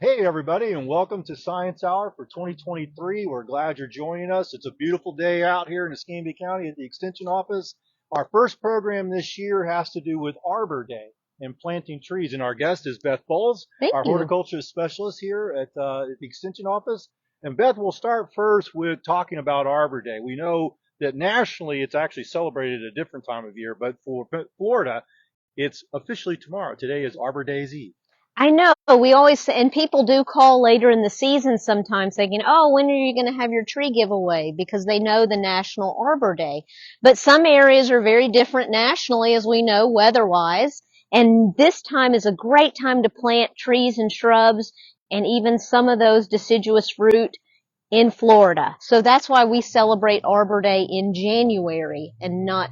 Hey, everybody, and welcome to Science Hour for 2023. We're glad you're joining us. It's a beautiful day out here in Escambia County at the Extension Office. Our first program this year has to do with Arbor Day and planting trees. And our guest is Beth Bowles, Thank our you. horticulture specialist here at the Extension Office. And Beth, we'll start first with talking about Arbor Day. We know that nationally it's actually celebrated at a different time of year, but for Florida, it's officially tomorrow. Today is Arbor Day's Eve. I know we always, and people do call later in the season sometimes thinking, oh, when are you going to have your tree giveaway? Because they know the National Arbor Day. But some areas are very different nationally, as we know, weather-wise. And this time is a great time to plant trees and shrubs and even some of those deciduous fruit in Florida. So that's why we celebrate Arbor Day in January and not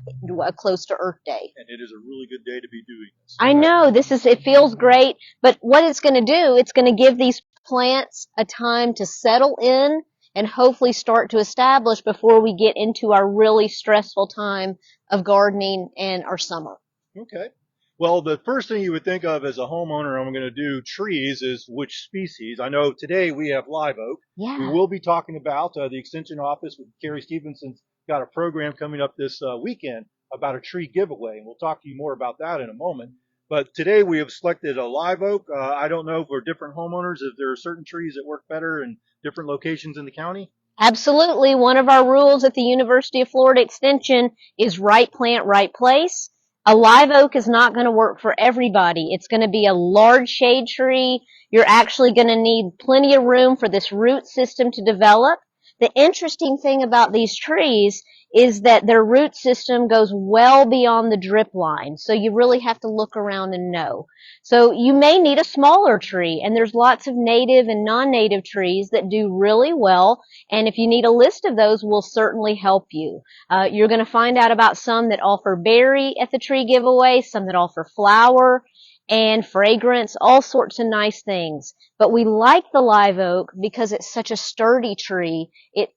close to Earth Day. And it is a really good day to be doing this. I know it feels great, but what it's going to do, it's going to give these plants a time to settle in and hopefully start to establish before we get into our really stressful time of gardening and our summer. Okay. Well, the first thing you would think of as a homeowner, I'm going to do trees, is which species. I know today we have live oak. Yeah. We will be talking about the Extension Office with Carrie Stevenson's got a program coming up this weekend about a tree giveaway, and we'll talk to you more about that in a moment. But today we have selected a live oak. I don't know for different homeowners if there are certain trees that work better in different locations in the county. Absolutely. One of our rules at the University of Florida Extension is right plant, right place. A live oak is not going to work for everybody. It's going to be a large shade tree. You're actually going to need plenty of room for this root system to develop. The interesting thing about these trees is that their root system goes well beyond the drip line. So you really have to look around and know. So you may need a smaller tree, and there's lots of native and non-native trees that do really well. And if you need a list of those, we'll certainly help you. You're going to find out about some that offer berry at the tree giveaway, some that offer flower and fragrance, all sorts of nice things. But we like the live oak because it's such a sturdy tree. It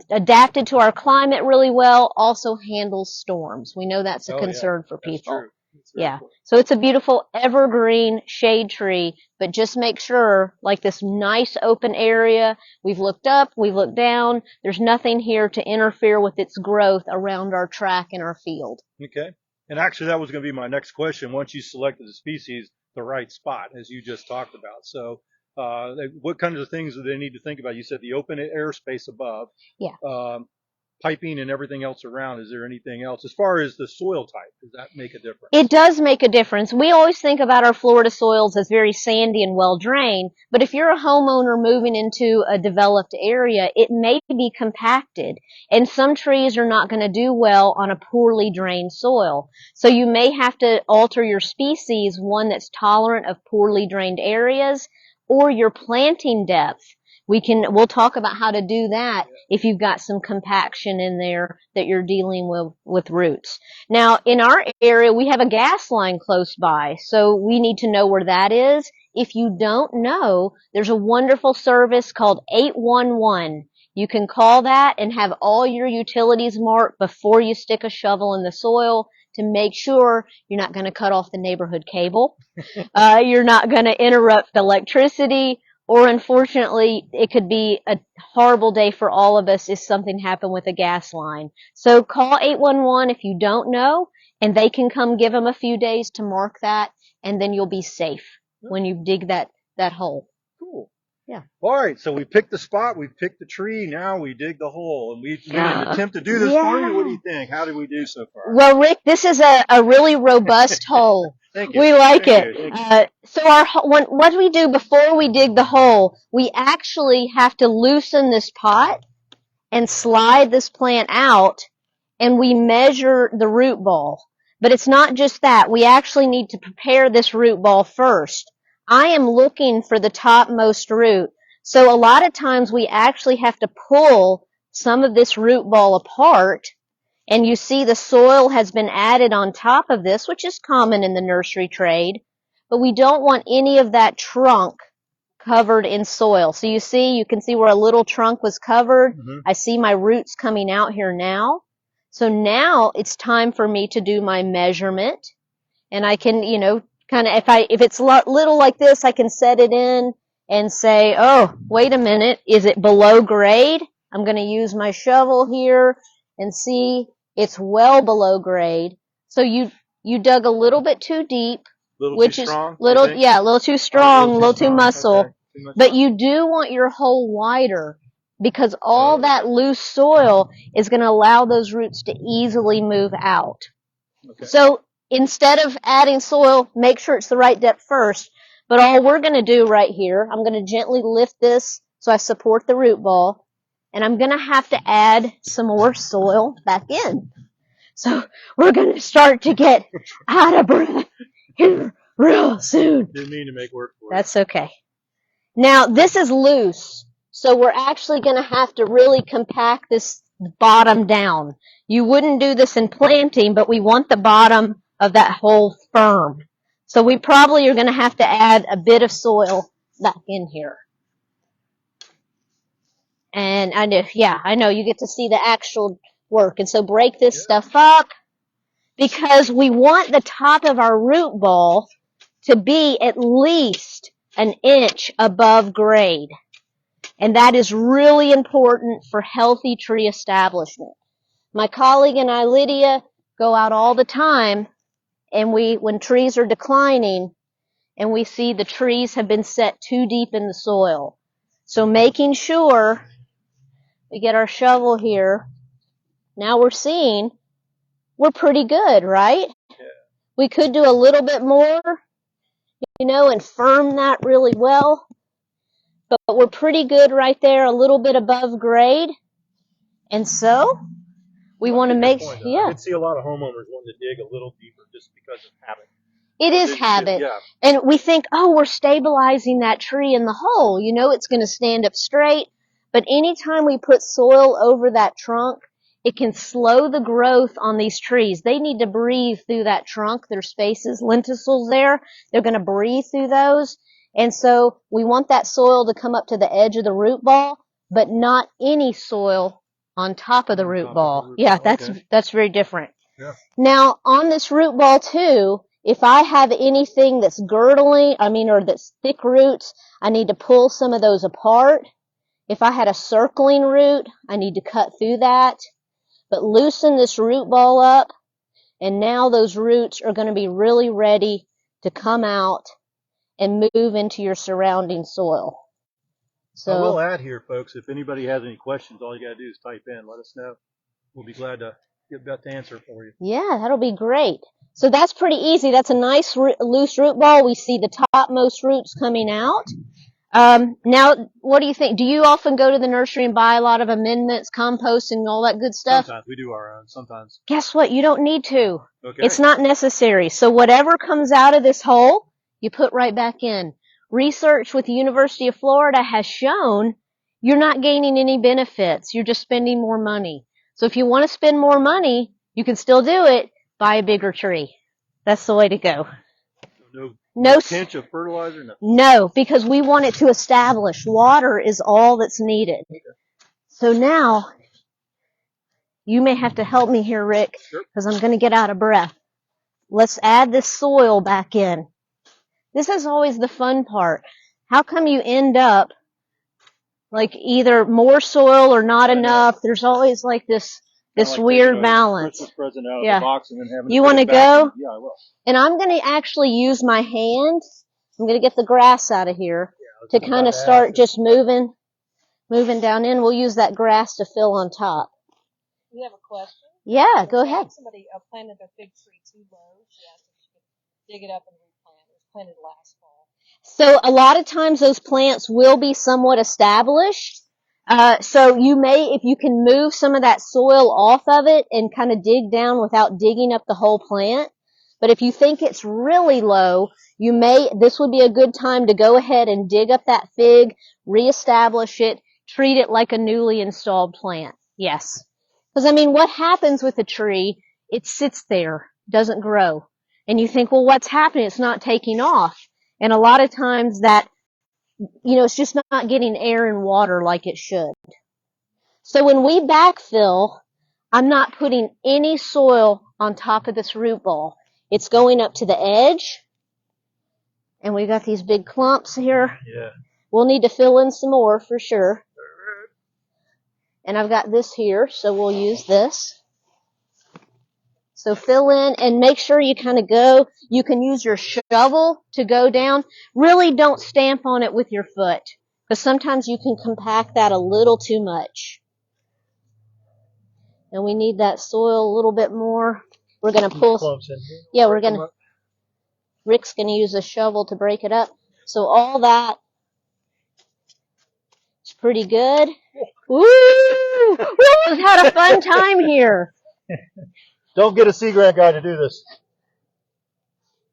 adapted to our climate really well, also handles storms. We know that's a concern for people. That's true. Yeah. So it's a beautiful evergreen shade tree, but just make sure, like this nice open area, we've looked up, we've looked down, there's nothing here to interfere with its growth around our track and our field. Okay. And actually, that was going to be my next question. Once you selected the species, the right spot, as you just talked about. So, what kinds of things do they need to think about? You said the open air space above. Yeah. Piping and everything else around. Is there anything else? As far as the soil type, does that make a difference? It does make a difference. We always think about our Florida soils as very sandy and well drained, but if you're a homeowner moving into a developed area, it may be compacted, and some trees are not going to do well on a poorly drained soil. So you may have to alter your species, one that's tolerant of poorly drained areas, or your planting depth. We'll talk about how to do that if you've got some compaction in there that you're dealing with roots. Now, in our area, we have a gas line close by, so we need to know where that is. If you don't know, there's a wonderful service called 811. You can call that and have all your utilities marked before you stick a shovel in the soil to make sure you're not going to cut off the neighborhood cable. You're not going to interrupt electricity. Or unfortunately, it could be a horrible day for all of us if something happened with a gas line. So call 811 if you don't know, and they can come give them a few days to mark that, and then you'll be safe when you dig that hole. Cool. Yeah. All right, so we picked the spot, we picked the tree, now we dig the hole. And we made an attempt to do this for you. What do you think? How did we do so far? Well, Rick, this is a really robust hole. Thank you. We like Thank it. you. So what we do before we dig the hole, we actually have to loosen this pot and slide this plant out, and we measure the root ball. But it's not just that. We actually need to prepare this root ball first. I am looking for the topmost root. So a lot of times we actually have to pull some of this root ball apart, and you see the soil has been added on top of this, which is common in the nursery trade, but we don't want any of that trunk covered in soil. So you can see where a little trunk was covered. Mm-hmm. I see my roots coming out here now. So now it's time for me to do my measurement, and I can, kind of, if it's little like this, I can set it in and say, oh, wait a minute, is it below grade? I'm going to use my shovel here and see it's well below grade. So you dug a little bit too deep, which is a little too strong, a little too muscle. Okay. But you do want your hole wider because all that loose soil is going to allow those roots to easily move out. Okay. So instead of adding soil, make sure it's the right depth first. But all we're going to do right here, I'm going to gently lift this so I support the root ball. And I'm going to have to add some more soil back in. So we're going to start to get out of breath here real soon. Didn't mean to make work for you. That's okay. Now, this is loose. So we're actually going to have to really compact this bottom down. You wouldn't do this in planting, but we want the bottom of that hole firm. So we probably are going to have to add a bit of soil back in here. And I know you get to see the actual work. And so break this stuff up because we want the top of our root ball to be at least an inch above grade. And that is really important for healthy tree establishment. My colleague and I, Lydia, go out all the time, and when trees are declining, and we see the trees have been set too deep in the soil. So making sure we get our shovel here. Now we're seeing we're pretty good, right? Yeah. We could do a little bit more, and firm that really well. But we're pretty good right there, a little bit above grade. And so we want to make sure. I can see a lot of homeowners wanting to dig a little deeper just because of habit. It is habit. Yeah. And we think, we're stabilizing that tree in the hole. It's going to stand up straight. But anytime we put soil over that trunk, it can slow the growth on these trees. They need to breathe through that trunk. There's spaces, lenticels there. They're going to breathe through those. And so we want that soil to come up to the edge of the root ball, but not any soil on top of the root ball. Yeah, that's very different. Yeah. Now, on this root ball too, if I have anything that's girdling, or that's thick roots, I need to pull some of those apart. If I had a circling root, I need to cut through that. But loosen this root ball up, and now those roots are going to be really ready to come out and move into your surrounding soil. So I will add here, folks, if anybody has any questions, all you got to do is type in. Let us know. We'll be glad to get Beth to answer for you. Yeah, that'll be great. So that's pretty easy. That's a nice loose root ball. We see the topmost roots coming out. Now, what do you think? Do you often go to the nursery and buy a lot of amendments, compost, and all that good stuff? Sometimes. We do our own. Sometimes. Guess what? You don't need to. Okay. It's not necessary. So whatever comes out of this hole, you put right back in. Research with the University of Florida has shown you're not gaining any benefits. You're just spending more money. So if you want to spend more money, you can still do it. Buy a bigger tree. That's the way to go. No pinch of fertilizer? No, because we want it to establish. Water is all that's needed. Okay. So now, you may have to help me here, Rick, because I'm going to get out of breath. Let's add this soil back in. This is always the fun part. How come you end up like either more soil or not enough? There's always like this weird balance. Christmas present out of the box and then having you want to go? Yeah, I will. And I'm going to actually use my hand. I'm going to get the grass out of here to kind of start just moving down in. We'll use that grass to fill on top. We have a question. Yeah, go ahead. Somebody planted a fig tree too low. She asked if she could dig it up and replant. It was planted last fall. So a lot of times those plants will be somewhat established. So you may, if you can move some of that soil off of it and kind of dig down without digging up the whole plant. But if you think it's really low, this would be a good time to go ahead and dig up that fig, reestablish it, treat it like a newly installed plant. Yes. Because what happens with a tree? It sits there, doesn't grow. And you think, well, what's happening? It's not taking off. And a lot of times that it's just not getting air and water like it should. So when we backfill, I'm not putting any soil on top of this root ball. It's going up to the edge. And we got these big clumps here. Yeah. We'll need to fill in some more for sure. And I've got this here, so we'll use this. So fill in and make sure you kind of go. You can use your shovel to go down. Really don't stamp on it with your foot, because sometimes you can compact that a little too much. And we need that soil a little bit more. We're going to pull. Yeah, Rick's going to use a shovel to break it up. So all that is pretty good. Woo! We've had a fun time here. Don't get a Sea Grant guy to do this.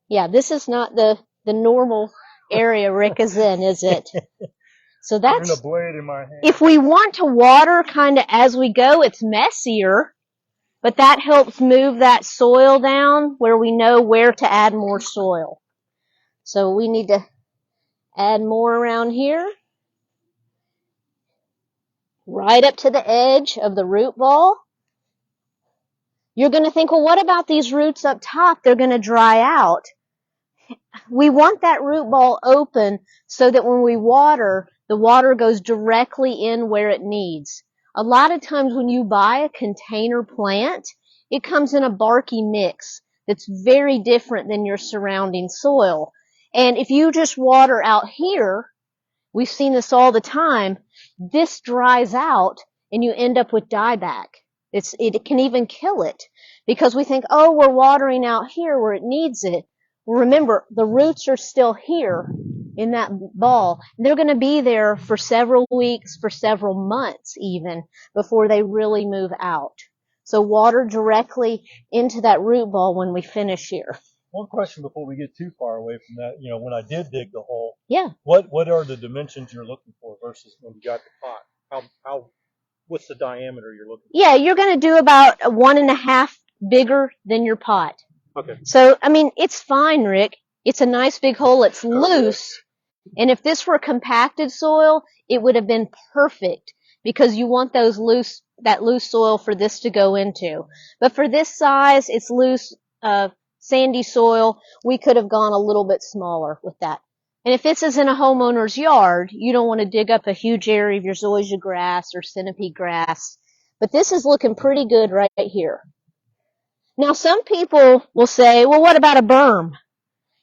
Yeah, this is not the normal area Rick is in, is it? So that's, a blade in my hand. if we want to water kind of as we go, it's messier, but that helps move that soil down where we know where to add more soil. So we need to add more around here, right up to the edge of the root ball. You're going to think, well, what about these roots up top? They're going to dry out. We want that root ball open so that when we water, the water goes directly in where it needs. A lot of times when you buy a container plant, it comes in a barky mix that's very different than your surrounding soil. And if you just water out here, we've seen this all the time, this dries out and you end up with dieback. It can even kill it because we think, oh, we're watering out here where it needs it. Remember, the roots are still here in that ball. They're going to be there for several weeks, for several months even, before they really move out. So water directly into that root ball when we finish here. One question before we get too far away from that. You know, when I did dig the hole, Yeah. what are the dimensions you're looking for versus when you got the pot? What's the diameter you're looking for? Yeah, you're going to do about 1.5 bigger than your pot. Okay. So, I mean, it's fine, Rick. It's a nice big hole. It's loose. And if this were compacted soil, it would have been perfect because you want that loose soil for this to go into. But for this size, it's loose, sandy soil. We could have gone a little bit smaller with that. And if this is in a homeowner's yard, you don't want to dig up a huge area of your zoysia grass or centipede grass. But this is looking pretty good right here. Now, some people will say, well, what about a berm?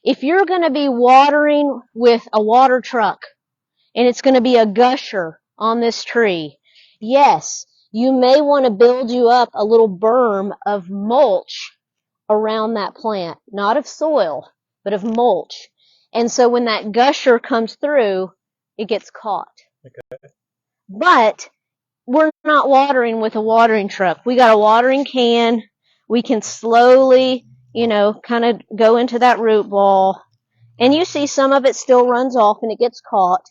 If you're going to be watering with a water truck and it's going to be a gusher on this tree, yes, you may want to build you up a little berm of mulch around that plant. Not of soil, but of mulch. And so when that gusher comes through, it gets caught. Okay. But we're not watering with a watering truck. We got a watering can. We can slowly, kind of go into that root ball. And you see some of it still runs off and it gets caught.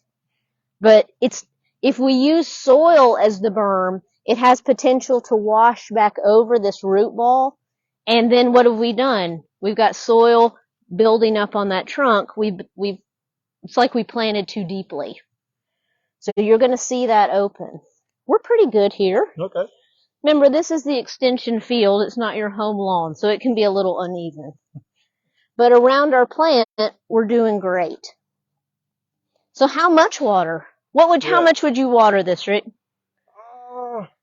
But if we use soil as the berm, it has potential to wash back over this root ball. And then what have we done? We've got soil building up on that trunk. It's like we planted too deeply. So you're going to see that open. We're pretty good here. Okay. Remember, this is the extension field. It's not your home lawn, so it can be a little uneven. But around our plant, we're doing great. So how much water? How much would you water this, Rick?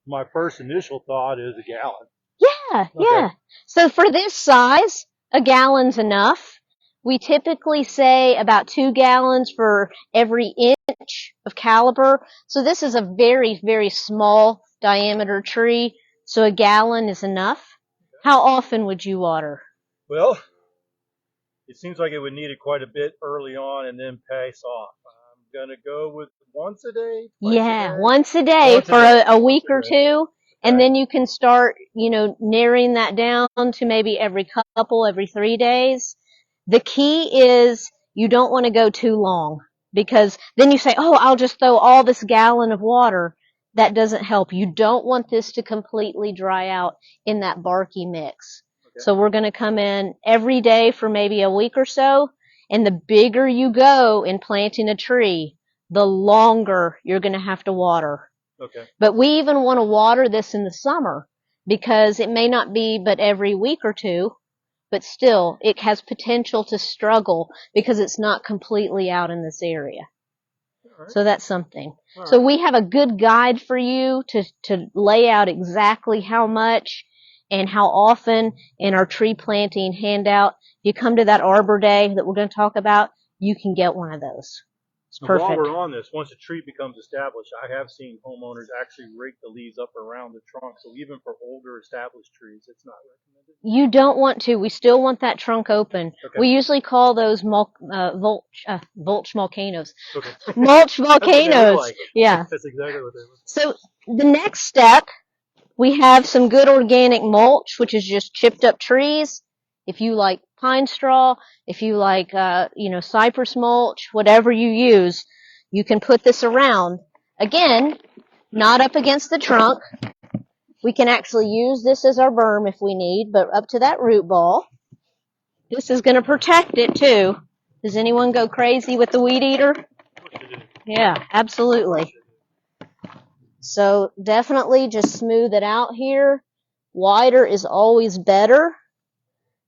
My first initial thought is a gallon. Yeah, Okay. yeah. So for this size, a gallon's enough. We typically say about 2 gallons for every inch of caliber. So this is a very, very small diameter tree, so a gallon is enough. How often would you water? Well, it seems like it would need it quite a bit early on and then pace off. I'm going to go with once a day. Once a day for a week or two. And then you can start, narrowing that down to maybe every 3 days. The key is you don't want to go too long because then you say, oh, I'll just throw all this gallon of water. That doesn't help. You don't want this to completely dry out in that barky mix. Okay. So we're going to come in every day for maybe a week or so. And the bigger you go in planting a tree, the longer you're going to have to water. Okay. But we even want to water this in the summer because it may not be but every week or two, but still it has potential to struggle because it's not completely out in this area. right. So that's something. All So right. we have a good guide for you to lay out exactly how much and how often in our tree planting handout. If you come to that Arbor Day that we're going to talk about, you can get one of those. It's And while perfect. we're on this, once a tree becomes established, I have seen homeowners actually rake the leaves up around the trunk. So even for older established trees, it's not recommended. You don't want to. We still want that trunk open. Okay. We usually call those mulch volcanoes. Okay. Mulch That's what they look volcanoes. like. Yeah. That's exactly what they look like. So the next step, we have some good organic mulch, which is just chipped up trees. If you like pine straw, if you like, cypress mulch, whatever you use, you can put this around. Again, not up against the trunk. We can actually use this as our berm if we need, but up to that root ball. This is going to protect it too. Does anyone go crazy with the weed eater? Yeah, absolutely. So definitely just smooth it out here. Wider is always better.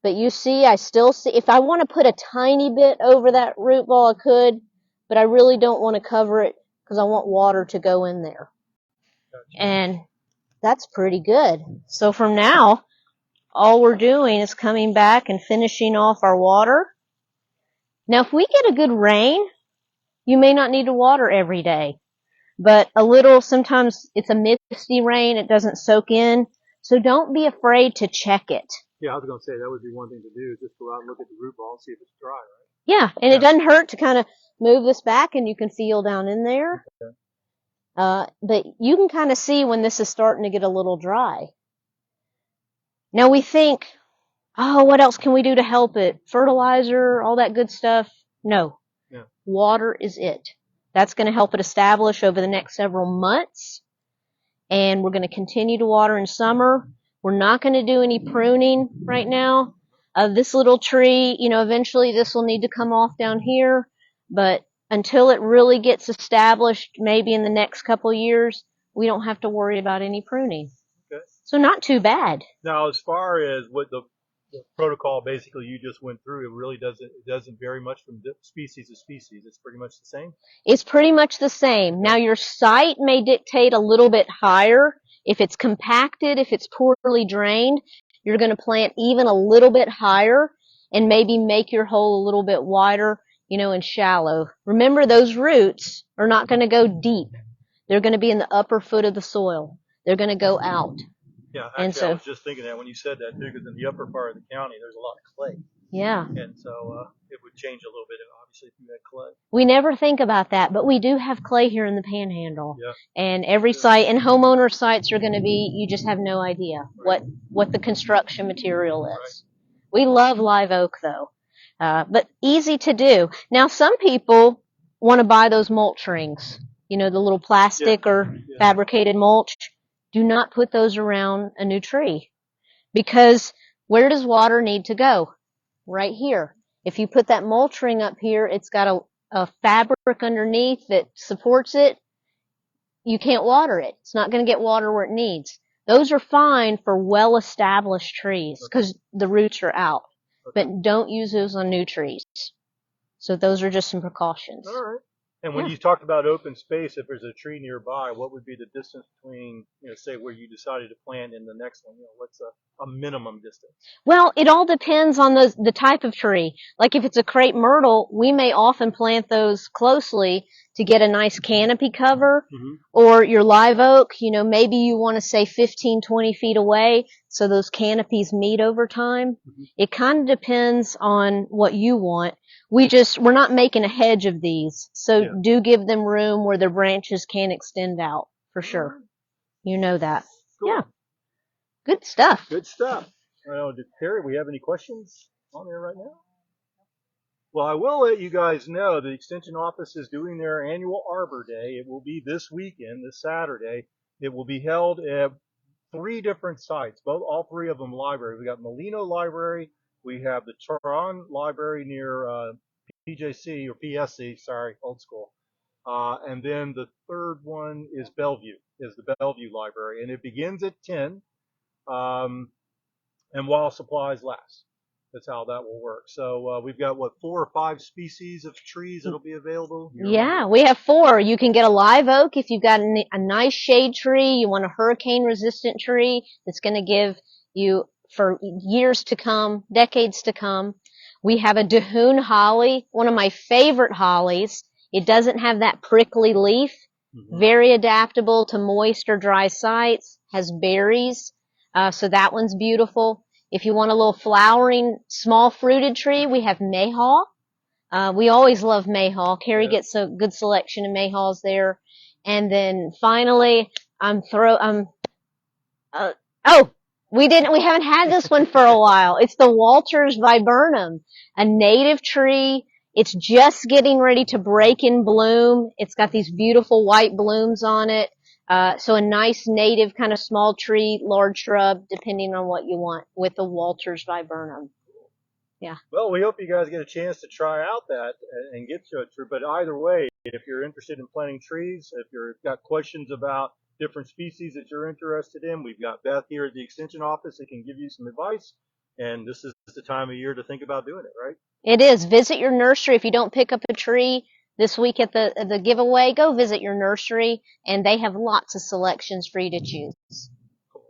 But you see, I still see, if I want to put a tiny bit over that root ball, I could, but I really don't want to cover it because I want water to go in there. And that's pretty good. So from now, all we're doing is coming back and finishing off our water. Now, if we get a good rain, you may not need to water every day. But a little, sometimes it's a misty rain, it doesn't soak in. So don't be afraid to check it. Yeah, I was going to say that would be one thing to do, is just go out and look at the root ball and see if it's dry, right? Yeah, and it doesn't hurt to kind of move this back and you can feel down in there. Okay. But you can kind of see when this is starting to get a little dry. Now we think, oh, what else can we do to help it? Fertilizer, all that good stuff. No. Yeah. Water is it. That's going to help it establish over the next several months. And we're going to continue to water in summer. We're not going to do any pruning right now. This little tree, eventually this will need to come off down here. But until it really gets established, maybe in the next couple of years, we don't have to worry about any pruning. Okay. So not too bad. Now, as far as what the protocol basically you just went through, it doesn't vary much from species to species. It's pretty much the same. It's pretty much the same. Now your site may dictate a little bit higher. If it's compacted, if it's poorly drained, you're going to plant even a little bit higher and maybe make your hole a little bit wider, and shallow. Remember, those roots are not going to go deep. They're going to be in the upper foot of the soil. They're going to go out. Yeah, actually, I was just thinking that when you said that, because in the upper part of the county, there's a lot of clay. Yeah. And so it would change a little bit, obviously, if you had clay. We never think about that, but we do have clay here in the Panhandle. Yeah. And every site, and homeowner sites are going to be, you just have no idea what the construction material is. Right. We love live oak, though, but easy to do. Now, some people want to buy those mulch rings, the little plastic or fabricated mulch. Do not put those around a new tree, because where does water need to go? Right here. If you put that mulch ring up here, it's got a fabric underneath that supports it. You can't water it. It's not going to get water where it needs. Those are fine for well-established trees because the roots are out. But don't use those on new trees. So those are just some precautions. All right. And when you talked about open space, if there's a tree nearby, what would be the distance between, say where you decided to plant in the next one? What's a minimum distance? Well, it all depends on the type of tree. Like if it's a crepe myrtle, we may often plant those closely to get a nice canopy cover. Mm-hmm. Or your live oak, maybe you want to say 15, 20 feet away so those canopies meet over time. Mm-hmm. It kind of depends on what you want. We're not making a hedge of these, so do give them room where their branches can extend out, for sure. You know that. Cool. Yeah. Good stuff. Good stuff. Terry, we have any questions on there right now? Well, I will let you guys know the Extension Office is doing their annual Arbor Day. It will be this weekend, this Saturday. It will be held at 3 different sites, all 3 of them libraries. We got Molino Library. We have the Tehran Library near PJC or PSC, sorry, old school. And then the third one is the Bellevue Library. And it begins at 10, and while supplies last. That's how that will work. So we've got, what, 4 or 5 species of trees that'll be available? You remember? Yeah, we have 4. You can get a live oak if you've got a nice shade tree. You want a hurricane-resistant tree that's going to give you for years to come, decades to come. We have a Dahoon holly, one of my favorite hollies. It doesn't have that prickly leaf. Very adaptable to moist or dry sites. Has berries, so that one's beautiful. If you want a little flowering, small fruited tree, we have mayhaw. We always love mayhaw. Carrie Yeah. gets a good selection of mayhaws there. And then finally, uh, oh, we haven't had this one for a while. It's the Walters viburnum, a native tree. It's just getting ready to break in bloom. It's got these beautiful white blooms on it. So a nice native kind of small tree, large shrub, depending on what you want with the Walters viburnum. Yeah. Well, we hope you guys get a chance to try out that and get to it. But either way, if you're interested in planting trees, if you've got questions about different species that you're interested in, we've got Beth here at the Extension office that can give you some advice. And this is the time of year to think about doing it, right? It is. Visit your nursery. If you don't pick up a tree this week at the giveaway, go visit your nursery, and they have lots of selections for you to choose. Cool.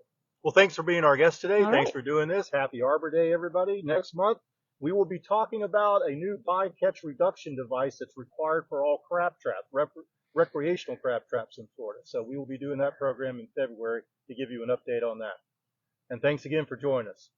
Well, thanks for being our guest today. All Thanks right. for doing this. Happy Arbor Day, everybody. Next month, we will be talking about a new bycatch reduction device that's required for all crab traps, recreational crab traps in Florida. So we will be doing that program in February to give you an update on that. And thanks again for joining us.